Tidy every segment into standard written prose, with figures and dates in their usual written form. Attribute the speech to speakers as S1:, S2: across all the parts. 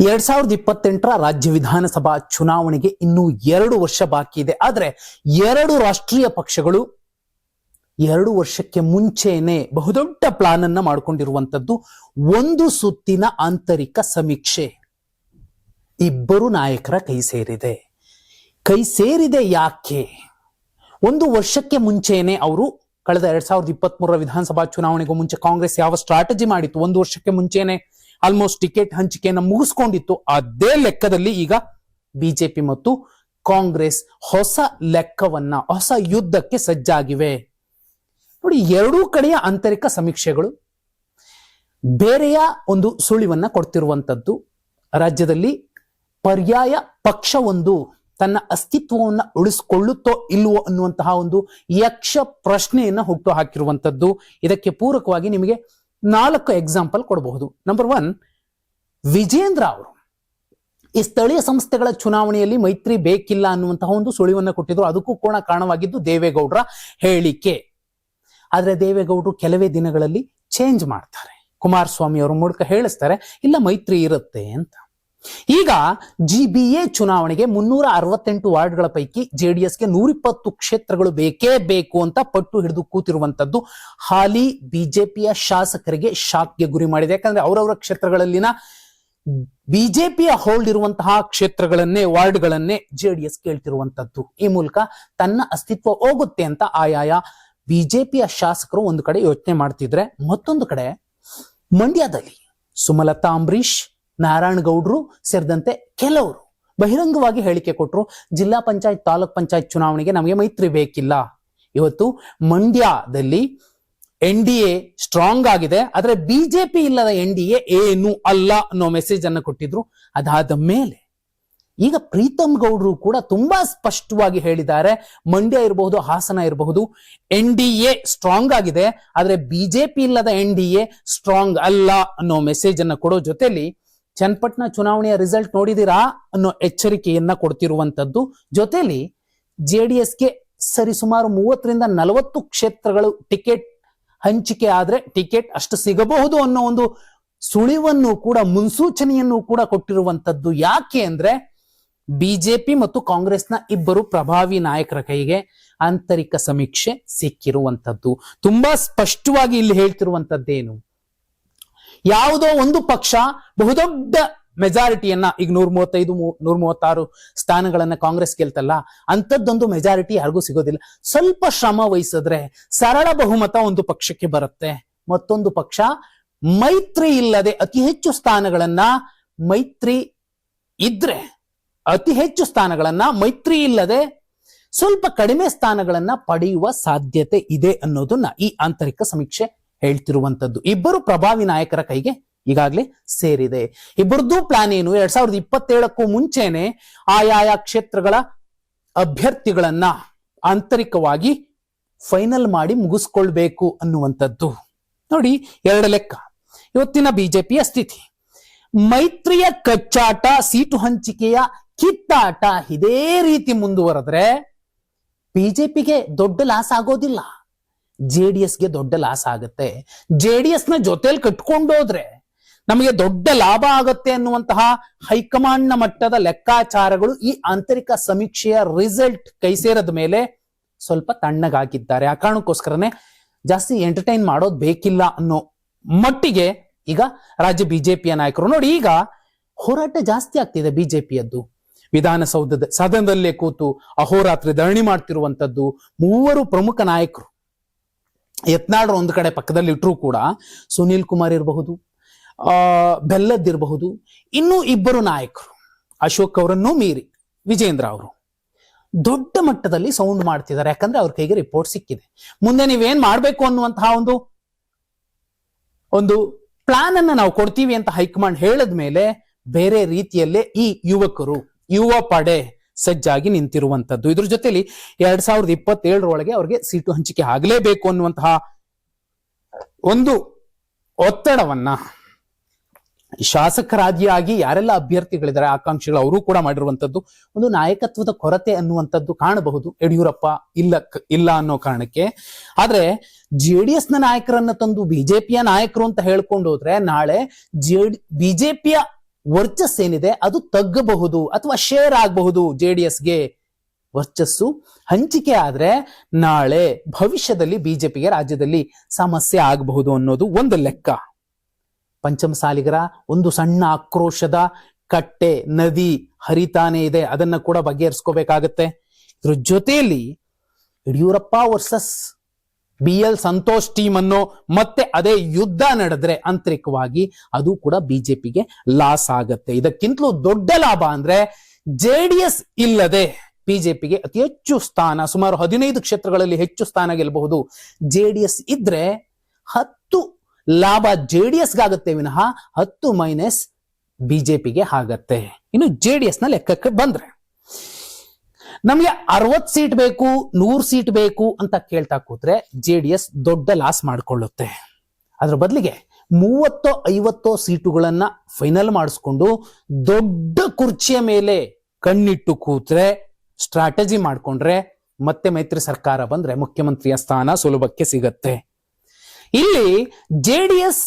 S1: 2028ರ ರಾಜ್ಯ ವಿಧಾನಸಭಾ ಚುನಾವಣೆಗೆ ಇನ್ನೂ 2 ವರ್ಷ ಬಾಕಿ ಇದೆ. ಆದ್ರೆ 2 ರಾಷ್ಟ್ರೀಯ ಪಕ್ಷಗಳು 2 ವರ್ಷಕ್ಕೆ ಮುಂಚೆನೆ ಬಹುದೊಡ್ಡ ಪ್ಲಾನ್ ಅನ್ನ ಮಾಡಿಕೊಂಡಿರುವಂತದ್ದು. ಒಂದು ಸುತ್ತಿನ ಆಂತರಿಕ ಸಮೀಕ್ಷೆ ಇಬ್ಬರು ನಾಯಕರ ಕೈ ಸೇರಿದೆ. ಯಾಕೆ? 1 ವರ್ಷಕ್ಕೆ ಮುಂಚೆನೆ ಅವರು ಕಳೆದ 2023ರ ವಿಧಾನಸಭಾ ಚುನಾವಣೆಗೂ ಮುಂಚೆ ಕಾಂಗ್ರೆಸ್ ಯಾವ ಸ್ಟ್ರಾಟಜಿ ಮಾಡಿತ್ತು, 1 ವರ್ಷಕ್ಕೆ ಮುಂಚೆನೆ ಆಲ್ಮೋಸ್ಟ್ ಟಿಕೆಟ್ ಹಂಚಿಕೆಯನ್ನು ಮುಗಿಸ್ಕೊಂಡಿತ್ತು. ಅದೇ ಲೆಕ್ಕದಲ್ಲಿ ಈಗ ಬಿಜೆಪಿ ಮತ್ತು ಕಾಂಗ್ರೆಸ್ ಹೊಸ ಯುದ್ಧಕ್ಕೆ ಸಜ್ಜಾಗಿವೆ. ನೋಡಿ, ಎರಡೂ ಕಡೆಯ ಆಂತರಿಕ ಸಮೀಕ್ಷೆಗಳು ಬೇರೆಯ ಒಂದು ಸುಳಿವನ್ನ ಕೊಡ್ತಿರುವಂತದ್ದು. ರಾಜ್ಯದಲ್ಲಿ ಪರ್ಯಾಯ ಪಕ್ಷವೊಂದು ತನ್ನ ಅಸ್ತಿತ್ವವನ್ನು ಉಳಿಸಿಕೊಳ್ಳುತ್ತೋ ಇಲ್ವೋ ಅನ್ನುವಂತಹ ಒಂದು ಯಕ್ಷ ಪ್ರಶ್ನೆಯನ್ನ ಹುಟ್ಟು ಹಾಕಿರುವಂತದ್ದು. ಇದಕ್ಕೆ ಪೂರಕವಾಗಿ ನಿಮಗೆ 4 ಎಕ್ಸಾಂಪಲ್ ಕೊಡಬಹುದು. ನಂಬರ್ 1, ವಿಜೇಂದ್ರ ಅವರು ಈ ಸ್ಥಳೀಯ ಸಂಸ್ಥೆಗಳ ಚುನಾವಣೆಯಲ್ಲಿ ಮೈತ್ರಿ ಬೇಕಿಲ್ಲ ಅನ್ನುವಂತಹ ಒಂದು ಸುಳಿವನ್ನ ಕೊಟ್ಟಿದ್ರು. ಅದಕ್ಕೂ ಕೂಡ ಕಾರಣವಾಗಿದ್ದು ದೇವೇಗೌಡರ ಹೇಳಿಕೆ. ಆದ್ರೆ ದೇವೇಗೌಡರು ಕೆಲವೇ ದಿನಗಳಲ್ಲಿ ಚೇಂಜ್ ಮಾಡ್ತಾರೆ. ಕುಮಾರಸ್ವಾಮಿ ಅವರ ಮೂಲಕ ಹೇಳಿಸ್ತಾರೆ ಇಲ್ಲ ಮೈತ್ರಿ ಇರುತ್ತೆ ಅಂತ. ಈಗ GBA ಚುನಾವಣೆಗೆ 368 ವಾರ್ಡ್ಗಳ ಪೈಕಿ ಜೆಡಿಎಸ್ಗೆ 120 ಕ್ಷೇತ್ರಗಳು ಬೇಕೇ ಬೇಕು ಅಂತ ಪಟ್ಟು ಹಿಡಿದು ಕೂತಿರುವಂತದ್ದು ಹಾಲಿ ಬಿಜೆಪಿಯ ಶಾಸಕರಿಗೆ ಶಾಕ್ಗೆ ಗುರಿ ಮಾಡಿದೆ. ಯಾಕಂದ್ರೆ ಅವರವರ ಕ್ಷೇತ್ರಗಳಲ್ಲಿನ ಬಿಜೆಪಿಯ ಹೋಲ್ಡ್ ಇರುವಂತಹ ವಾರ್ಡ್ಗಳನ್ನೇ ಜೆಡಿಎಸ್ ಕೇಳ್ತಿರುವಂತದ್ದು. ಈ ಮೂಲಕ ತನ್ನ ಅಸ್ತಿತ್ವ ಹೋಗುತ್ತೆ ಅಂತ ಆಯಾಯ ಬಿಜೆಪಿಯ ಶಾಸಕರು ಒಂದು ಕಡೆ ಯೋಚನೆ ಮಾಡ್ತಿದ್ರೆ, ಮತ್ತೊಂದು ಕಡೆ ಮಂಡ್ಯದಲ್ಲಿ ಸುಮಲತಾ ಅಂಬರೀಶ್, ನಾರಾಯಣಗೌಡರು ಸೇರಿದಂತೆ ಕೆಲವರು ಬಹಿರಂಗವಾಗಿ ಹೇಳಿಕೆ ಕೊಟ್ಟರು, ಜಿಲ್ಲಾ ಪಂಚಾಯತ್ ತಾಲೂಕ್ ಪಂಚಾಯತ್ ಚುನಾವಣೆಗೆ ನಮಗೆ ಮೈತ್ರಿ ಬೇಕಿಲ್ಲ. ಇವತ್ತು ಮಂಡ್ಯದಲ್ಲಿ NDA ಸ್ಟ್ರಾಂಗ್ ಆಗಿದೆ, ಆದ್ರೆ ಬಿಜೆಪಿ ಇಲ್ಲದ NDA ಏನು ಅಲ್ಲ ಅನ್ನೋ ಮೆಸೇಜ್ ಅನ್ನು ಕೊಟ್ಟಿದ್ರು. ಅದಾದ ಮೇಲೆ ಈಗ ಪ್ರೀತಮ್ ಗೌಡ್ರು ಕೂಡ ತುಂಬಾ ಸ್ಪಷ್ಟವಾಗಿ ಹೇಳಿದ್ದಾರೆ, ಮಂಡ್ಯ ಇರಬಹುದು, ಹಾಸನ ಇರಬಹುದು, NDA ಸ್ಟ್ರಾಂಗ್ ಆಗಿದೆ, ಆದ್ರೆ ಬಿಜೆಪಿ ಇಲ್ಲದ NDA ಸ್ಟ್ರಾಂಗ್ ಅಲ್ಲ ಅನ್ನೋ ಮೆಸೇಜ್ ಅನ್ನ ಕೊಡೋ ಜೊತೆಲಿ ಚನ್ನಪಟ್ಟಣ ಚುನಾವಣೆಯ ರಿಸಲ್ಟ್ ನೋಡಿದಿರಾ ಅನ್ನೋ ಎಚ್ಚರಿಕೆಯನ್ನ ಕೊಡ್ತಿರುವಂತದ್ದು. ಜೊತೆಲಿ ಜೆಡಿಎಸ್ಗೆ ಸರಿಸುಮಾರು 30ರಿಂದ 40 ಕ್ಷೇತ್ರಗಳು ಟಿಕೆಟ್ ಹಂಚಿಕೆ ಆದ್ರೆ ಟಿಕೆಟ್ ಅಷ್ಟು ಸಿಗಬಹುದು ಅನ್ನೋ ಒಂದು ಸುಳಿವನ್ನು ಕೂಡ, ಮುನ್ಸೂಚನೆಯನ್ನು ಕೂಡ ಕೊಟ್ಟಿರುವಂತದ್ದು. ಯಾಕೆ ಅಂದ್ರೆ ಬಿಜೆಪಿ ಮತ್ತು ಕಾಂಗ್ರೆಸ್ನ ಇಬ್ಬರು ಪ್ರಭಾವಿ ನಾಯಕರ ಕೈಗೆ ಆಂತರಿಕ ಸಮೀಕ್ಷೆ ಸಿಕ್ಕಿರುವಂತದ್ದು. ತುಂಬಾ ಸ್ಪಷ್ಟವಾಗಿ ಇಲ್ಲಿ ಹೇಳ್ತಿರುವಂತದ್ದೇನು, ಯಾವುದೋ ಒಂದು ಪಕ್ಷ ಬಹುದೊಡ್ಡ ಮೆಜಾರಿಟಿಯನ್ನ, ಈಗ 135-136 ಸ್ಥಾನಗಳನ್ನ ಕಾಂಗ್ರೆಸ್ ಗೆಲ್ತಲ್ಲ, ಅಂತದ್ದೊಂದು ಮೆಜಾರಿಟಿ ಯಾರಿಗೂ ಸಿಗೋದಿಲ್ಲ. ಸ್ವಲ್ಪ ಶ್ರಮ ವಹಿಸಿದ್ರೆ ಸರಳ ಬಹುಮತ ಒಂದು ಪಕ್ಷಕ್ಕೆ ಬರುತ್ತೆ. ಮತ್ತೊಂದು ಪಕ್ಷ ಮೈತ್ರಿ ಇಲ್ಲದೆ ಅತಿ ಹೆಚ್ಚು ಸ್ಥಾನಗಳನ್ನ, ಮೈತ್ರಿ ಇಲ್ಲದೆ ಸ್ವಲ್ಪ ಕಡಿಮೆ ಸ್ಥಾನಗಳನ್ನ ಪಡೆಯುವ ಸಾಧ್ಯತೆ ಇದೆ ಅನ್ನೋದನ್ನ ಈ ಆಂತರಿಕ ಸಮೀಕ್ಷೆ ಹೇಳ್ತಿರುವಂತದ್ದು. ಇಬ್ಬರು ಪ್ರಭಾವಿ ನಾಯಕರ ಕೈಗೆ ಈಗಾಗಲೇ ಸೇರಿದೆ. ಇಬ್ಬರದ್ದು ಪ್ಲಾನ್ ಏನು, 2027ಕ್ಕೂ ಮುಂಚೆನೆ ಆಯಾಯ ಕ್ಷೇತ್ರಗಳ ಅಭ್ಯರ್ಥಿಗಳನ್ನ ಆಂತರಿಕವಾಗಿ ಫೈನಲ್ ಮಾಡಿ ಮುಗಿಸ್ಕೊಳ್ಬೇಕು ಅನ್ನುವಂಥದ್ದು. ನೋಡಿ, 2 ಲೆಕ್ಕ. ಇವತ್ತಿನ ಬಿಜೆಪಿಯ ಸ್ಥಿತಿ, ಮೈತ್ರಿಯ ಕಚ್ಚಾಟ, ಸೀಟು ಹಂಚಿಕೆಯ ಕಿತ್ತಾಟ ಇದೇ ರೀತಿ ಮುಂದುವರೆದ್ರೆ ಬಿಜೆಪಿಗೆ ದೊಡ್ಡ ಲಾಸ್ ಆಗೋದಿಲ್ಲ, ಜೆಡಿಎಸ್ಗೆ ದೊಡ್ಡ ಲಾಸ್ ಆಗುತ್ತೆ. ಜೆಡಿಎಸ್ ನ ಜೊತೆಲಿ ಕಟ್ಕೊಂಡೋದ್ರೆ ನಮಗೆ ದೊಡ್ಡ ಲಾಭ ಆಗುತ್ತೆ ಅನ್ನುವಂತಹ ಹೈಕಮಾಂಡ್ ನ ಮಟ್ಟದ ಲೆಕ್ಕಾಚಾರಗಳು ಈ ಆಂತರಿಕ ಸಮೀಕ್ಷೆಯ ರಿಸಲ್ಟ್ ಕೈ ಸೇರದ ಮೇಲೆ ಸ್ವಲ್ಪ ತಣ್ಣಗಾಗಿದ್ದಾರೆ. ಆ ಕಾರಣಕ್ಕೋಸ್ಕರನೇ ಜಾಸ್ತಿ ಎಂಟರ್ಟೈನ್ ಮಾಡೋದು ಬೇಕಿಲ್ಲ ಅನ್ನೋ ಮಟ್ಟಿಗೆ ಈಗ ರಾಜ್ಯ ಬಿಜೆಪಿಯ ನಾಯಕರು. ನೋಡಿ, ಈಗ ಹೋರಾಟ ಜಾಸ್ತಿ ಆಗ್ತಿದೆ ಬಿಜೆಪಿಯದ್ದು. ವಿಧಾನಸೌಧದ ಸದನದಲ್ಲೇ ಕೂತು ಅಹೋರಾತ್ರಿ ಧರಣಿ ಮಾಡ್ತಿರುವಂತದ್ದು 3 ಪ್ರಮುಖ ನಾಯಕರು. ಯತ್ನಾಳ್ ಒಂದು ಕಡೆ ಪಕ್ಕದಲ್ಲಿ ಇಟ್ಟರು ಕೂಡ ಸುನೀಲ್ ಕುಮಾರ್ ಇರಬಹುದು, ಬೆಲ್ಲದ್ದಿರಬಹುದು, ಇನ್ನೂ 2 ನಾಯಕರು, ಅಶೋಕ್ ಅವರನ್ನು ಮೀರಿ ವಿಜೇಂದ್ರ ಅವರು ದೊಡ್ಡ ಮಟ್ಟದಲ್ಲಿ ಸೌಂಡ್ ಮಾಡ್ತಿದ್ದಾರೆ. ಯಾಕಂದ್ರೆ ಅವ್ರ ಕೈಗೆ ರಿಪೋರ್ಟ್ ಸಿಕ್ಕಿದೆ. ಮುಂದೆ ನೀವೇನ್ ಮಾಡ್ಬೇಕು ಅನ್ನುವಂತಹ ಒಂದು ಪ್ಲಾನ್ ಅನ್ನ ನಾವು ಕೊಡ್ತೀವಿ ಅಂತ ಹೈಕಮಾಂಡ್ ಹೇಳದ ಮೇಲೆ ಬೇರೆ ರೀತಿಯಲ್ಲೇ ಈ ಯುವ ಪಡೆ ಸಜ್ಜಾಗಿ ನಿಂತಿರುವಂತದ್ದು. ಇದ್ರ ಜೊತೆಲಿ 2027 ಅವ್ರಿಗೆ ಸೀಟು ಹಂಚಿಕೆ ಆಗಲೇಬೇಕು ಅನ್ನುವಂತಹ ಒಂದು ಒತ್ತಡವನ್ನ ಶಾಸಕರಾದಿಯಾಗಿ ಯಾರೆಲ್ಲ ಅಭ್ಯರ್ಥಿಗಳಿದ್ದಾರೆ, ಆಕಾಂಕ್ಷಿಗಳು, ಅವರು ಕೂಡ ಮಾಡಿರುವಂತದ್ದು. ಒಂದು ನಾಯಕತ್ವದ ಕೊರತೆ ಅನ್ನುವಂಥದ್ದು ಕಾಣಬಹುದು ಯಡಿಯೂರಪ್ಪ ಇಲ್ಲ ಅನ್ನೋ ಕಾರಣಕ್ಕೆ. ಆದ್ರೆ ಜೆಡಿಎಸ್ ನ ನಾಯಕರನ್ನ ತಂದು ಬಿಜೆಪಿಯ ನಾಯಕರು ಅಂತ ಹೇಳ್ಕೊಂಡು ಹೋದ್ರೆ ನಾಳೆ ಬಿಜೆಪಿಯ ವರ್ಚಸ್ಸೇನಿದೆ ಅದು ತಗ್ಗಬಹುದು ಅಥವಾ ಶೇರ್ ಆಗಬಹುದು. ಜೆಡಿಎಸ್ಗೆ ವರ್ಚಸ್ಸು ಹಂಚಿಕೆ ಆದ್ರೆ ನಾಳೆ ಭವಿಷ್ಯದಲ್ಲಿ ಬಿಜೆಪಿಗೆ ರಾಜ್ಯದಲ್ಲಿ ಸಮಸ್ಯೆ ಆಗಬಹುದು ಅನ್ನೋದು ಒಂದು ಲೆಕ್ಕ. ಪಂಚಮಸಾಲಿಗರ ಒಂದು ಸಣ್ಣ ಆಕ್ರೋಶದ ಕಟ್ಟೆ ನದಿ ಹರಿತಾನೆ ಇದೆ, ಅದನ್ನ ಕೂಡ ಬಗೆಹರಿಸ್ಕೋಬೇಕಾಗತ್ತೆ. ಇದ್ರ ಜೊತೆಯಲ್ಲಿ Yediyurappa versus BL Santosh team ಅನ್ನೋ ಮತ್ತೆ ಅದೇ ಯುದ್ಧ ನಡೆದ್ರೆ ಆಂತರಿಕವಾಗಿ ಅದು ಕೂಡ ಬಿಜೆಪಿಗೆ ಲಾಸ್ ಆಗತ್ತೆ. ಇದಕ್ಕಿಂತಲೂ ದೊಡ್ಡ ಲಾಭ ಅಂದ್ರೆ ಜೆಡಿಎಸ್ ಇಲ್ಲದೆ ಬಿಜೆಪಿಗೆ ಅತಿ ಹೆಚ್ಚು ಸ್ಥಾನ, ಸುಮಾರು 15 ಕ್ಷೇತ್ರಗಳಲ್ಲಿ ಹೆಚ್ಚು ಸ್ಥಾನ ಗೆಲ್ಲಬಹುದು. ಜೆಡಿಎಸ್ ಇದ್ರೆ 10 ಲಾಭ ಜೆಡಿಎಸ್ಗಾಗತ್ತೆ ವಿನಃ 10 ಮೈನಸ್ ಬಿಜೆಪಿಗೆ ಆಗತ್ತೆ. ಇನ್ನು ಜೆಡಿಎಸ್ ನ ಲೆಕ್ಕಕ್ಕೆ ಬಂದ್ರೆ ನಮಗೆ 60 ಸೀಟ್ ಬೇಕು 100 ಸೀಟ್ ಬೇಕು ಅಂತ ಕೇಳ್ತಾ ಕೂತ್ರೆ ಜೆಡಿಎಸ್ ದೊಡ್ಡ ಲಾಸ್ ಮಾಡ್ಕೊಳ್ಳುತ್ತೆ. ಅದ್ರ ಬದಲಿಗೆ 30-50 ಸೀಟುಗಳನ್ನ ಫೈನಲ್ ಮಾಡಿಸ್ಕೊಂಡು ದೊಡ್ಡ ಕುರ್ಚಿಯ ಮೇಲೆ ಕಣ್ಣಿಟ್ಟು ಕೂತ್ರೆ, ಸ್ಟ್ರಾಟಜಿ ಮಾಡ್ಕೊಂಡ್ರೆ ಮತ್ತೆ ಮೈತ್ರಿ ಸರ್ಕಾರ ಬಂದ್ರೆ ಮುಖ್ಯಮಂತ್ರಿಯ ಸ್ಥಾನ ಸುಲಭಕ್ಕೆ ಸಿಗತ್ತೆ. ಇಲ್ಲಿ ಜೆಡಿಎಸ್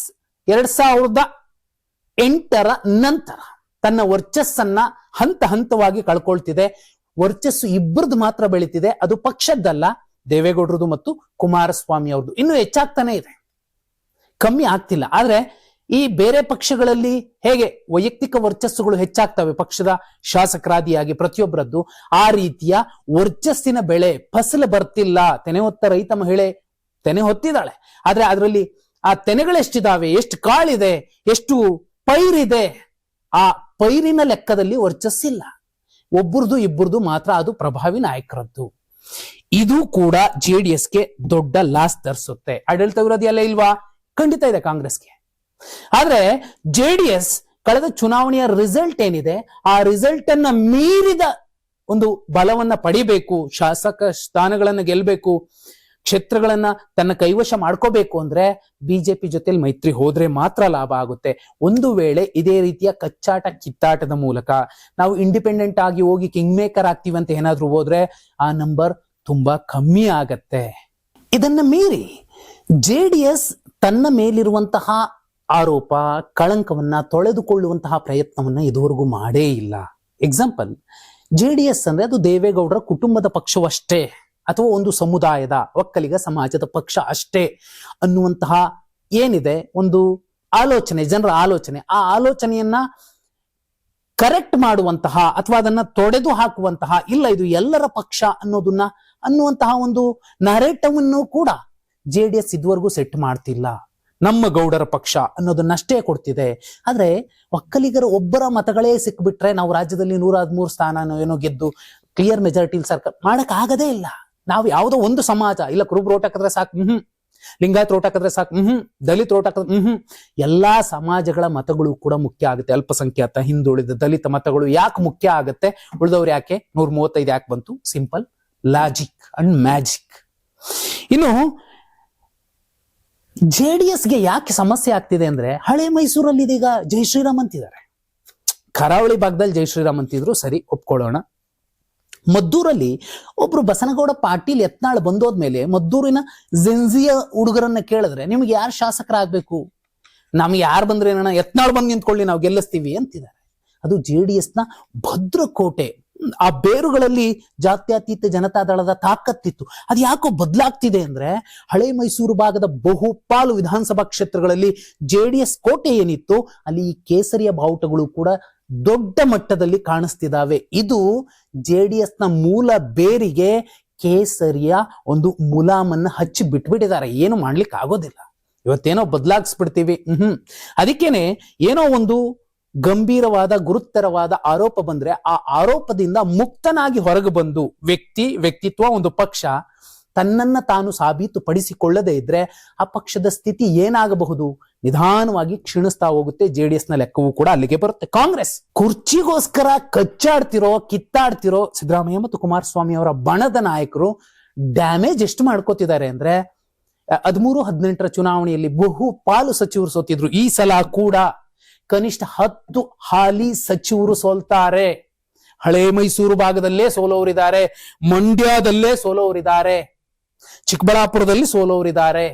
S1: 2008ರ ನಂತರ ತನ್ನ ವರ್ಚಸ್ಸನ್ನ ಹಂತ ಹಂತವಾಗಿ ಕಳ್ಕೊಳ್ತಿದೆ. ವರ್ಚಸ್ಸು ಇಬ್ಬರದು ಮಾತ್ರ ಬೆಳೀತಿದೆ, ಅದು ಪಕ್ಷದ್ದಲ್ಲ, ದೇವೇಗೌಡರದು ಮತ್ತು ಕುಮಾರಸ್ವಾಮಿ ಅವ್ರದ್ದು. ಇನ್ನು ಹೆಚ್ಚಾಗ್ತಾನೆ ಇದೆ, ಕಮ್ಮಿ ಆಗ್ತಿಲ್ಲ. ಆದ್ರೆ ಈ ಬೇರೆ ಪಕ್ಷಗಳಲ್ಲಿ ಹೇಗೆ ವೈಯಕ್ತಿಕ ವರ್ಚಸ್ಸುಗಳು ಹೆಚ್ಚಾಗ್ತವೆ ಪಕ್ಷದ ಶಾಸಕರಾದಿಯಾಗಿ ಪ್ರತಿಯೊಬ್ಬರದ್ದು, ಆ ರೀತಿಯ ವರ್ಚಸ್ಸಿನ ಬೆಳೆ ಫಸಲು ಬರ್ತಿಲ್ಲ. ತೆನೆ ಹೊತ್ತ ರೈತ ಮಹಿಳೆ ತೆನೆ ಹೊತ್ತಿದ್ದಾಳೆ, ಆದ್ರೆ ಅದರಲ್ಲಿ ಆ ತೆನೆಗಳೆಷ್ಟಿದಾವೆ, ಎಷ್ಟು ಕಾಳಿದೆ, ಎಷ್ಟು ಪೈರಿದೆ, ಆ ಪೈರಿನ ಲೆಕ್ಕದಲ್ಲಿ ವರ್ಚಸ್ಸಿಲ್ಲ. ಒಬ್ಬರದು ಇಬ್ಬರದು ಮಾತ್ರ ಅದು ಪ್ರಭಾವಿ ನಾಯಕರದ್ದು. ಇದು ಕೂಡ ಜೆಡಿಎಸ್ಗೆ ದೊಡ್ಡ ಲಾಸ್ ತರಿಸುತ್ತೆ. ಆಡಳಿತ ವಿರೋಧಿ ಅಲ್ಲ ಇಲ್ವಾ? ಖಂಡಿತ ಇದೆ ಕಾಂಗ್ರೆಸ್ಗೆ. ಆದ್ರೆ ಜೆಡಿಎಸ್ ಕಳೆದ ಚುನಾವಣೆಯ ರಿಸಲ್ಟ್ ಏನಿದೆ, ಆ ರಿಸಲ್ಟ್ ಅನ್ನ ಮೀರಿದ ಒಂದು ಬಲವನ್ನ ಪಡಿಬೇಕು, ಶಾಸಕ ಸ್ಥಾನಗಳನ್ನ ಗೆಲ್ಬೇಕು, ಕ್ಷೇತ್ರಗಳನ್ನ ತನ್ನ ಕೈವಶ ಮಾಡ್ಕೋಬೇಕು ಅಂದ್ರೆ ಬಿಜೆಪಿ ಜೊತೆಲಿ ಮೈತ್ರಿ ಹೋದ್ರೆ ಮಾತ್ರ ಲಾಭ ಆಗುತ್ತೆ. ಒಂದು ವೇಳೆ ಇದೇ ರೀತಿಯ ಕಚ್ಚಾಟ ಕಿತ್ತಾಟದ ಮೂಲಕ ನಾವು ಇಂಡಿಪೆಂಡೆಂಟ್ ಆಗಿ ಹೋಗಿ ಕಿಂಗ್ ಮೇಕರ್ ಆಗ್ತೀವಿ ಅಂತ ಏನಾದ್ರೂ ಹೋದ್ರೆ ಆ ನಂಬರ್ ತುಂಬಾ ಕಮ್ಮಿ ಆಗತ್ತೆ. ಇದನ್ನ ಮೀರಿ ಜೆಡಿಎಸ್ ತನ್ನ ಮೇಲಿರುವಂತಹ ಆರೋಪ ಕಳಂಕವನ್ನ ತೊಳೆದುಕೊಳ್ಳುವಂತಹ ಪ್ರಯತ್ನವನ್ನ ಇದುವರೆಗೂ ಮಾಡೇ ಇಲ್ಲ. ಎಕ್ಸಾಂಪಲ್, ಜೆಡಿಎಸ್ ಅಂದ್ರೆ ಅದು ದೇವೇಗೌಡರ ಕುಟುಂಬದ ಪಕ್ಷವಷ್ಟೇ ಅಥವಾ ಒಂದು ಸಮುದಾಯದ ಒಕ್ಕಲಿಗ ಸಮಾಜದ ಪಕ್ಷ ಅಷ್ಟೇ ಅನ್ನುವಂತಹ ಏನಿದೆ ಒಂದು ಆಲೋಚನೆ, ಜನರ ಆಲೋಚನೆ, ಆ ಆಲೋಚನೆಯನ್ನ ಕರೆಕ್ಟ್ ಮಾಡುವಂತಹ ಅಥವಾ ಅದನ್ನ ತೊಡೆದು ಹಾಕುವಂತಹ, ಇಲ್ಲ ಇದು ಎಲ್ಲರ ಪಕ್ಷ ಅನ್ನುವಂತಹ ಒಂದು ನರೇಟಿವ್ ಅನ್ನು ಕೂಡ ಜೆಡಿಎಸ್ ಇದುವರೆಗೂ ಸೆಟ್ ಮಾಡ್ತಿಲ್ಲ. ನಮ್ಮ ಗೌಡರ ಪಕ್ಷ ಅನ್ನೋದನ್ನಷ್ಟೇ ಕೊಡ್ತಿದೆ. ಆದ್ರೆ ಒಕ್ಕಲಿಗರ ಒಬ್ಬರ ಮತಗಳೇ ಸಿಕ್ಬಿಟ್ರೆ ನಾವು ರಾಜ್ಯದಲ್ಲಿ 113 ಸ್ಥಾನ ಏನೋ ಗೆದ್ದು ಕ್ಲಿಯರ್ ಮೆಜಾರಿಟಿ ಸರ್ಕಾರ ಮಾಡಕ್ ಆಗದೇ ಇಲ್ಲ. ನಾವು ಯಾವುದೋ ಒಂದು ಸಮಾಜ, ಇಲ್ಲ ಕುರುಬರು ಓಟ್ ಹಾಕಿದ್ರೆ ಸಾಕು, ಲಿಂಗಾಯತ್ ಓಟ್ ಹಾಕಿದ್ರೆ ಸಾಕು, ದಲಿತ ಓಟ್ ಹಾಕಿದ್ರೆ ಎಲ್ಲಾ ಸಮಾಜಗಳ ಮತಗಳು ಕೂಡ ಮುಖ್ಯ ಆಗುತ್ತೆ. ಅಲ್ಪಸಂಖ್ಯಾತ, ಹಿಂದುಳಿದ, ದಲಿತ ಮತಗಳು ಯಾಕೆ ಮುಖ್ಯ ಆಗುತ್ತೆ, ಉಳಿದವ್ರು ಯಾಕೆ 135 ಯಾಕೆ ಬಂತು? Simple logic and magic. ಇನ್ನು ಜೆಡಿಎಸ್ಗೆ ಯಾಕೆ ಸಮಸ್ಯೆ ಆಗ್ತಿದೆ ಅಂದ್ರೆ, ಹಳೆ ಮೈಸೂರಲ್ಲಿ ಇದೀಗ ಜೈ ಶ್ರೀರಾಮ್ ಅಂತಿದ್ದಾರೆ. ಕರಾವಳಿ ಭಾಗದಲ್ಲಿ ಜೈ ಶ್ರೀರಾಮ್ ಅಂತಿದ್ರು, ಸರಿ ಒಪ್ಕೊಳ್ಳೋಣ. ಮದ್ದೂರಲ್ಲಿ ಒಬ್ರು ಬಸನಗೌಡ ಪಾಟೀಲ್ ಯತ್ನಾಳ್ ಬಂದೋದ್ಮೇಲೆ ಮದ್ದೂರಿನ ಜೆನ್ಜಿಯ ಹುಡುಗರನ್ನ ಕೇಳಿದ್ರೆ ನಿಮ್ಗೆ ಯಾರು ಶಾಸಕರಾಗಬೇಕು, ನಮ್ಗೆ ಯಾರು ಬಂದ್ರೆ ಏನಣ್ಣ, ಯತ್ನಾಳ್ ಬಂದು ನಿಂತ್ಕೊಳ್ಳಿ ನಾವು ಗೆಲ್ಲಿಸ್ತೀವಿ ಅಂತಿದ್ದಾರೆ. ಅದು ಜೆಡಿಎಸ್ ನ ಭದ್ರಕೋಟೆ. ಆ ಬೇರುಗಳಲ್ಲಿ ಜಾತ್ಯತೀತ ಜನತಾದಳದ ತಾಕತ್ತಿತ್ತು. ಅದು ಯಾಕೋ ಬದಲಾಗ್ತಿದೆ ಅಂದ್ರೆ, ಹಳೆ ಮೈಸೂರು ಭಾಗದ ಬಹುಪಾಲು ವಿಧಾನಸಭಾ ಕ್ಷೇತ್ರಗಳಲ್ಲಿ ಜೆಡಿಎಸ್ ಕೋಟೆ ಏನಿತ್ತು ಅಲ್ಲಿ ಈ ಕೇಸರಿಯ ಬಾವುಟಗಳು ಕೂಡ ದೊಡ್ಡ ಮಟ್ಟದಲ್ಲಿ ಕಾಣಿಸ್ತಿದಾವೆ. ಇದು ಜೆಡಿಎಸ್ ನ ಮೂಲ ಬೇರಿಗೆ ಕೇಸರಿಯ ಒಂದು ಮುಲಾಮನ್ನ ಹಚ್ಚಿ ಬಿಟ್ಬಿಟ್ಟಿದ್ದಾರೆ. ಏನು ಮಾಡ್ಲಿಕ್ಕೆ ಆಗೋದಿಲ್ಲ. ಇವತ್ತೇನೋ ಬದಲಾಗಿಸ್ಬಿಡ್ತೀವಿ, ಅದಕ್ಕೇನೆ ಏನೋ ಒಂದು ಗಂಭೀರವಾದ ಗುರುತರವಾದ ಆರೋಪ ಬಂದ್ರೆ ಆ ಆರೋಪದಿಂದ ಮುಕ್ತನಾಗಿ ಹೊರಗೆ ಬಂದು ವ್ಯಕ್ತಿತ್ವ ಒಂದು ಪಕ್ಷ ತನ್ನನ್ನ ತಾನು ಸಾಬೀತುಪಡಿಸಿಕೊಳ್ಳದೆ ಇದ್ರೆ ಆ ಪಕ್ಷದ ಸ್ಥಿತಿ ಏನಾಗಬಹುದು? ನಿಧಾನವಾಗಿ ಕ್ಷೀಣಿಸ್ತಾ ಹೋಗುತ್ತೆ. ಜೆಡಿಎಸ್ ನ ಲೆಕ್ಕವೂ ಕೂಡ ಅಲ್ಲಿಗೆ ಬರುತ್ತೆ. ಕಾಂಗ್ರೆಸ್ ಕುರ್ಚಿಗೋಸ್ಕರ ಕಿತ್ತಾಡ್ತಿರೋ ಸಿದ್ದರಾಮಯ್ಯ ಮತ್ತು ಕುಮಾರಸ್ವಾಮಿ ಅವರ ಬಣದ ನಾಯಕರು ಡ್ಯಾಮೇಜ್ ಎಷ್ಟು ಮಾಡ್ಕೋತಿದ್ದಾರೆ ಅಂದ್ರೆ, 13-18 ಚುನಾವಣೆಯಲ್ಲಿ ಬಹುಪಾಲು ಸಚಿವರು ಸೋತಿದ್ರು. ಈ ಸಲ ಕೂಡ ಕನಿಷ್ಠ 10 ಹಾಲಿ ಸಚಿವರು ಸೋಲ್ತಾರೆ. ಹಳೆ ಮೈಸೂರು ಭಾಗದಲ್ಲೇ ಸೋಲೋರಿದ್ದಾರೆ, ಮಂಡ್ಯದಲ್ಲೇ ಸೋಲೋರಿದ್ದಾರೆ, ಚಿಕ್ಕಬಳ್ಳಾಪುರದಲ್ಲಿ ಸೋಲೋರಿದ್ದಾರೆ.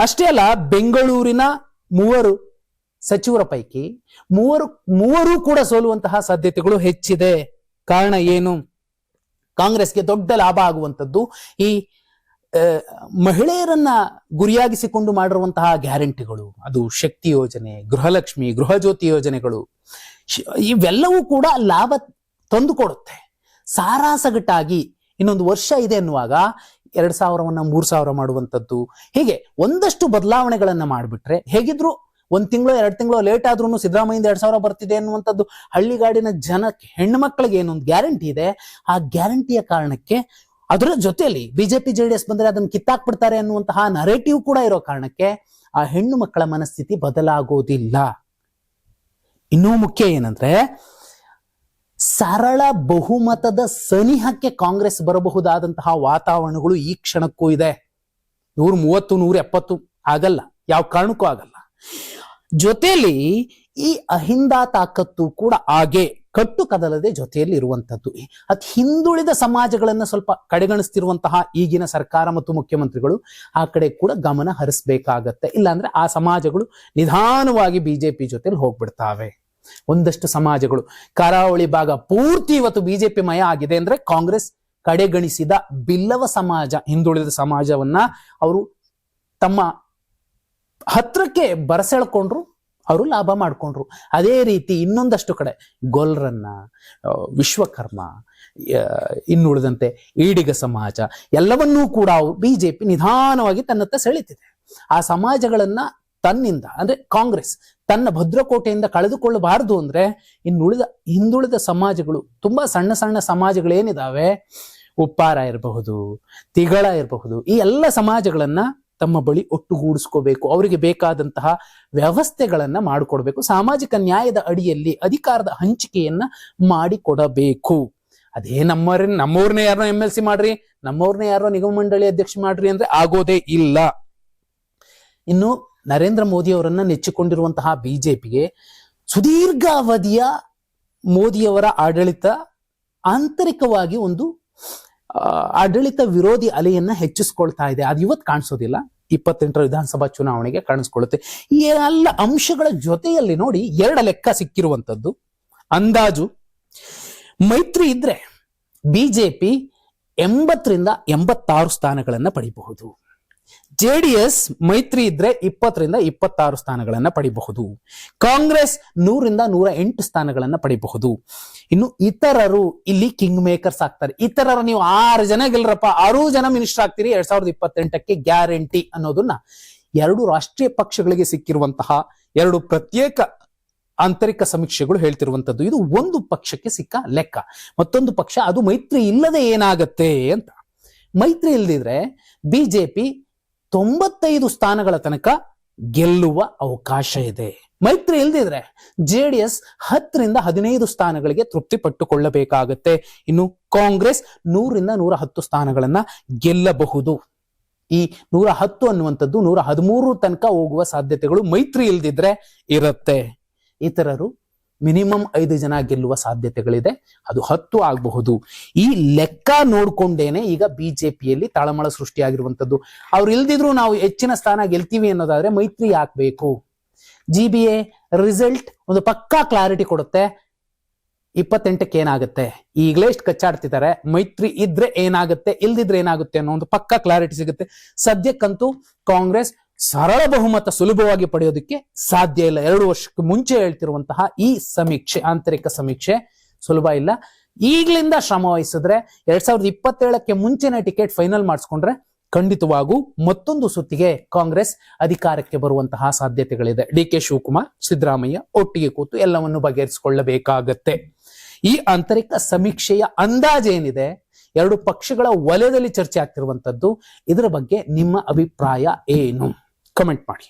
S1: ಅಷ್ಟೇ ಅಲ್ಲ, ಬೆಂಗಳೂರಿನ 3 ಸಚಿವರ ಪೈಕಿ ಮೂವರು ಕೂಡ ಸೋಲುವಂತಹ ಸಾಧ್ಯತೆಗಳು ಹೆಚ್ಚಿದೆ. ಕಾರಣ ಏನು? ಕಾಂಗ್ರೆಸ್ಗೆ ದೊಡ್ಡ ಲಾಭ ಆಗುವಂಥದ್ದು ಈ ಮಹಿಳೆಯರನ್ನ ಗುರಿಯಾಗಿಸಿಕೊಂಡು ಮಾಡಿರುವಂತಹ ಗ್ಯಾರಂಟಿಗಳು, ಅದು ಶಕ್ತಿ ಯೋಜನೆ, ಗೃಹಲಕ್ಷ್ಮಿ, ಗೃಹಜ್ಯೋತಿ ಯೋಜನೆಗಳು, ಇವೆಲ್ಲವೂ ಕೂಡ ಲಾಭ ತಂದುಕೊಡುತ್ತೆ. ಸಾರಾಸಗಟಾಗಿ ಇನ್ನೊಂದು ವರ್ಷ ಇದೆ ಅನ್ನುವಾಗ 2,000ವನ್ನ 3,000 ಮಾಡುವಂಥದ್ದು, ಹೀಗೆ ಒಂದಷ್ಟು ಬದಲಾವಣೆಗಳನ್ನ ಮಾಡಿಬಿಟ್ರೆ ಹೇಗಿದ್ರು 1 ತಿಂಗಳು 2 ತಿಂಗಳು ಲೇಟ್ ಆದ್ರೂ ಸಿದ್ದರಾಮಯ್ಯಿಂದ 2,000 ಬರ್ತಿದೆ ಅನ್ನುವಂಥದ್ದು ಹಳ್ಳಿಗಾಡಿನ ಜನಕ್ಕೆ, ಹೆಣ್ಣು ಮಕ್ಕಳಿಗೆ ಏನೊಂದು ಗ್ಯಾರಂಟಿ ಇದೆ, ಆ ಗ್ಯಾರಂಟಿಯ ಕಾರಣಕ್ಕೆ ಅದರ ಜೊತೆಯಲ್ಲಿ ಬಿಜೆಪಿ JDS ಬಂದ್ರೆ ಅದನ್ನು ಕಿತ್ತಾಕ್ಬಿಡ್ತಾರೆ ಅನ್ನುವಂತಹ ನರೇಟಿವ್ ಕೂಡ ಇರೋ ಕಾರಣಕ್ಕೆ ಆ ಹೆಣ್ಣು ಮಕ್ಕಳ ಮನಸ್ಥಿತಿ ಬದಲಾಗೋದಿಲ್ಲ. ಇನ್ನೂ ಮುಖ್ಯ ಏನಂದ್ರೆ, ಸರಳ ಬಹುಮತದ ಸನಿಹಕ್ಕೆ ಕಾಂಗ್ರೆಸ್ ಬರಬಹುದಾದಂತಹ ವಾತಾವರಣಗಳು ಈ ಕ್ಷಣಕ್ಕೂ ಇದೆ. 130 170 ಆಗಲ್ಲ, ಯಾವ ಕಾರಣಕ್ಕೂ ಆಗಲ್ಲ. ಜೊತೆಯಲ್ಲಿ ಈ ಅಹಿಂದ ತಾಕತ್ತು ಕೂಡ ಹಾಗೆ ಕಟ್ಟು ಕದಲದೆ ಜೊತೆಯಲ್ಲಿ ಇರುವಂತದ್ದು. ಅತಿ ಹಿಂದುಳಿದ ಸಮಾಜಗಳನ್ನ ಸ್ವಲ್ಪ ಕಡೆಗಣಿಸ್ತಿರುವಂತಹ ಈಗಿನ ಸರ್ಕಾರ ಮತ್ತು ಮುಖ್ಯಮಂತ್ರಿಗಳು ಆ ಕಡೆ ಕೂಡ ಗಮನ ಹರಿಸಬೇಕಾಗತ್ತೆ. ಇಲ್ಲಾಂದ್ರೆ ಆ ಸಮಾಜಗಳು ನಿಧಾನವಾಗಿ ಬಿಜೆಪಿ ಜೊತೆಲಿ ಹೋಗ್ಬಿಡ್ತಾವೆ. ಒಂದಷ್ಟು ಸಮಾಜಗಳು, ಕರಾವಳಿ ಭಾಗ ಪೂರ್ತಿ ಇವತ್ತು ಬಿಜೆಪಿ ಮಯ ಆಗಿದೆ ಅಂದ್ರೆ ಕಾಂಗ್ರೆಸ್ ಕಡೆಗಣಿಸಿದ ಬಿಲ್ಲವ ಸಮಾಜ, ಹಿಂದುಳಿದ ಸಮಾಜವನ್ನ ಅವರು ತಮ್ಮ ಹತ್ರಕ್ಕೆ ಬರಸೆಳ್ಕೊಂಡ್ರು, ಅವರು ಲಾಭ ಮಾಡ್ಕೊಂಡ್ರು. ಅದೇ ರೀತಿ ಇನ್ನೊಂದಷ್ಟು ಕಡೆ ಗೊಲ್ರನ್ನ, ವಿಶ್ವಕರ್ಮ, ಇನ್ನುಳಿದಂತೆ ಈಡಿಗ ಸಮಾಜ ಎಲ್ಲವನ್ನೂ ಕೂಡ ಬಿಜೆಪಿ ನಿಧಾನವಾಗಿ ತನ್ನತ್ತ ಸೆಳೀತಿದೆ. ಆ ಸಮಾಜಗಳನ್ನ ತನ್ನಿಂದ ಅಂದ್ರೆ ಕಾಂಗ್ರೆಸ್ ತನ್ನ ಭದ್ರಕೋಟೆಯಿಂದ ಕಳೆದುಕೊಳ್ಳಬಾರದು ಅಂದ್ರೆ ಹಿಂದುಳಿದ ಸಮಾಜಗಳು, ತುಂಬಾ ಸಣ್ಣ ಸಣ್ಣ ಸಮಾಜಗಳೇನಿದಾವೆ, ಉಪ್ಪಾರ ಇರಬಹುದು, ತಿಗಳ ಇರಬಹುದು, ಈ ಎಲ್ಲ ಸಮಾಜಗಳನ್ನ ತಮ್ಮ ಬಳಿ ಒಟ್ಟುಗೂಡಿಸ್ಕೋಬೇಕು. ಅವರಿಗೆ ಬೇಕಾದಂತಹ ವ್ಯವಸ್ಥೆಗಳನ್ನ ಮಾಡಿಕೊಡ್ಬೇಕು. ಸಾಮಾಜಿಕ ನ್ಯಾಯದ ಅಡಿಯಲ್ಲಿ ಅಧಿಕಾರದ ಹಂಚಿಕೆಯನ್ನ ಮಾಡಿಕೊಡಬೇಕು. ಅದೇ ನಮ್ಮವ್ರನ್ನೇ ಯಾರೋ MLC ಮಾಡ್ರಿ, ನಮ್ಮವ್ರನ್ನೇ ಯಾರೋ ನಿಗಮ ಮಂಡಳಿ ಅಧ್ಯಕ್ಷ ಮಾಡ್ರಿ ಅಂದ್ರೆ ಆಗೋದೇ ಇಲ್ಲ. ಇನ್ನು ನರೇಂದ್ರ ಮೋದಿ ಅವರನ್ನ ನೆಚ್ಚಿಕೊಂಡಿರುವಂತಹ ಬಿಜೆಪಿಗೆ ಸುದೀರ್ಘಾವಧಿಯ ಮೋದಿಯವರ ಆಡಳಿತ ಆಂತರಿಕವಾಗಿ ಒಂದು ಆಡಳಿತ ವಿರೋಧಿ ಅಲೆಯನ್ನ ಹೆಚ್ಚಿಸ್ಕೊಳ್ತಾ ಇದೆ. ಅದು ಇವತ್ತು ಕಾಣಿಸೋದಿಲ್ಲ, 28ರ ವಿಧಾನಸಭಾ ಚುನಾವಣೆಗೆ ಕಾಣಿಸ್ಕೊಳ್ಳುತ್ತೆ. ಈ ಎಲ್ಲ ಅಂಶಗಳ ಜೊತೆಯಲ್ಲಿ ನೋಡಿ 2 ಲೆಕ್ಕ ಸಿಕ್ಕಿರುವಂತದ್ದು. ಅಂದಾಜು ಮೈತ್ರಿ ಇದ್ರೆ ಬಿಜೆಪಿ 80ರಿಂದ 86 ಸ್ಥಾನಗಳನ್ನ ಪಡಿಬಹುದು. JDS ಮೈತ್ರಿ ಇದ್ರೆ 20ರಿಂದ 26 ಸ್ಥಾನಗಳನ್ನ ಪಡಿಬಹುದು. ಕಾಂಗ್ರೆಸ್ 100ರಿಂದ 108 ಸ್ಥಾನಗಳನ್ನ ಪಡಿಬಹುದು. ಇನ್ನು ಇತರರು ಇಲ್ಲಿ ಕಿಂಗ್ ಮೇಕರ್ಸ್ ಆಗ್ತಾರೆ. ಇತರರು ನೀವು 6 ಜನ ಗೆಲ್ರಪ್ಪ, 6 ಜನ ಮಿನಿಸ್ಟರ್ ಆಗ್ತೀರಿ 2028ಕ್ಕೆ ಗ್ಯಾರಂಟಿ ಅನ್ನೋದನ್ನ 2 ರಾಷ್ಟ್ರೀಯ ಪಕ್ಷಗಳಿಗೆ ಸಿಕ್ಕಿರುವಂತಹ 2 ಪ್ರತ್ಯೇಕ ಆಂತರಿಕ ಸಮೀಕ್ಷೆಗಳು ಹೇಳ್ತಿರುವಂತದ್ದು. ಇದು ಒಂದು ಪಕ್ಷಕ್ಕೆ ಸಿಕ್ಕ ಲೆಕ್ಕ. ಮತ್ತೊಂದು ಪಕ್ಷ ಅದು ಮೈತ್ರಿ ಇಲ್ಲದೆ ಏನಾಗತ್ತೆ ಅಂತ. ಮೈತ್ರಿ ಇಲ್ದಿದ್ರೆ ಬಿಜೆಪಿ 95 ಸ್ಥಾನಗಳ ತನಕ ಗೆಲ್ಲುವ ಅವಕಾಶ ಇದೆ. ಮೈತ್ರಿ ಇಲ್ದಿದ್ರೆ JDS 10ರಿಂದ 15 ಸ್ಥಾನಗಳಿಗೆ ತೃಪ್ತಿ ಪಟ್ಟುಕೊಳ್ಳಬೇಕಾಗತ್ತೆ. ಇನ್ನು ಕಾಂಗ್ರೆಸ್ 100ರಿಂದ 110 ಸ್ಥಾನಗಳನ್ನ ಗೆಲ್ಲಬಹುದು. ಈ 110 ಅನ್ನುವಂಥದ್ದು 113 ತನಕ ಹೋಗುವ ಸಾಧ್ಯತೆಗಳು ಮೈತ್ರಿ ಇಲ್ದಿದ್ರೆ ಇರುತ್ತೆ. ಇತರರು ಮಿನಿಮಮ್ 5 ಜನ ಗೆಲ್ಲುವ ಸಾಧ್ಯತೆಗಳಿದೆ, ಅದು 10 ಆಗಬಹುದು. ಈ ಲೆಕ್ಕ ನೋಡ್ಕೊಂಡೇನೆ ಈಗ ಬಿಜೆಪಿಯಲ್ಲಿ ತಳಮಳ ಸೃಷ್ಟಿಯಾಗಿರುವಂತದ್ದು. ಅವ್ರು ಇಲ್ದಿದ್ರು ನಾವು ಹೆಚ್ಚಿನ ಸ್ಥಾನ ಗೆಲ್ತೀವಿ ಅನ್ನೋದಾದ್ರೆ ಮೈತ್ರಿ ಹಾಕ್ಬೇಕು. GBA ರಿಸಲ್ಟ್ ಒಂದು ಪಕ್ಕಾ ಕ್ಲಾರಿಟಿ ಕೊಡುತ್ತೆ. 28ಕ್ಕೆ ಏನಾಗುತ್ತೆ, ಈಗಲೇ ಇಷ್ಟು ಕಚ್ಚಾಡ್ತಿದ್ದಾರೆ, ಮೈತ್ರಿ ಇದ್ರೆ ಏನಾಗುತ್ತೆ, ಇಲ್ದಿದ್ರೆ ಏನಾಗುತ್ತೆ ಅನ್ನೋ ಒಂದು ಪಕ್ಕಾ ಕ್ಲಾರಿಟಿ ಸಿಗುತ್ತೆ. ಸದ್ಯಕ್ಕಂತೂ ಕಾಂಗ್ರೆಸ್ ಸರಳ ಬಹುಮತ ಸುಲಭವಾಗಿ ಪಡೆಯೋದಕ್ಕೆ ಸಾಧ್ಯ ಇಲ್ಲ. 2 ವರ್ಷಕ್ಕೆ ಮುಂಚೆ ಹೇಳ್ತಿರುವಂತಹ ಈ ಸಮೀಕ್ಷೆ, ಆಂತರಿಕ ಸಮೀಕ್ಷೆ ಸುಲಭ ಇಲ್ಲ. ಈಗಲಿಂದ ಶ್ರಮ ವಹಿಸಿದ್ರೆ 2027ಕ್ಕೆ ಮುಂಚೆನೆ ಟಿಕೆಟ್ ಫೈನಲ್ ಮಾಡಿಸ್ಕೊಂಡ್ರೆ ಖಂಡಿತವಾಗೂ ಮತ್ತೊಂದು ಸುತ್ತಿಗೆ ಕಾಂಗ್ರೆಸ್ ಅಧಿಕಾರಕ್ಕೆ ಬರುವಂತಹ ಸಾಧ್ಯತೆಗಳಿದೆ. DK ಶಿವಕುಮಾರ್, ಸಿದ್ದರಾಮಯ್ಯ ಒಟ್ಟಿಗೆ ಕೂತು ಎಲ್ಲವನ್ನು ಬಗೆಹರಿಸಿಕೊಳ್ಳಬೇಕಾಗತ್ತೆ. ಈ ಆಂತರಿಕ ಸಮೀಕ್ಷೆಯ ಅಂದಾಜೇನಿದೆ, 2 ಪಕ್ಷಗಳ ವಲಯದಲ್ಲಿ ಚರ್ಚೆ ಆಗ್ತಿರುವಂತದ್ದು. ಇದರ ಬಗ್ಗೆ ನಿಮ್ಮ ಅಭಿಪ್ರಾಯ ಏನು? ಕಮೆಂಟ್ ಮಾಡಿ.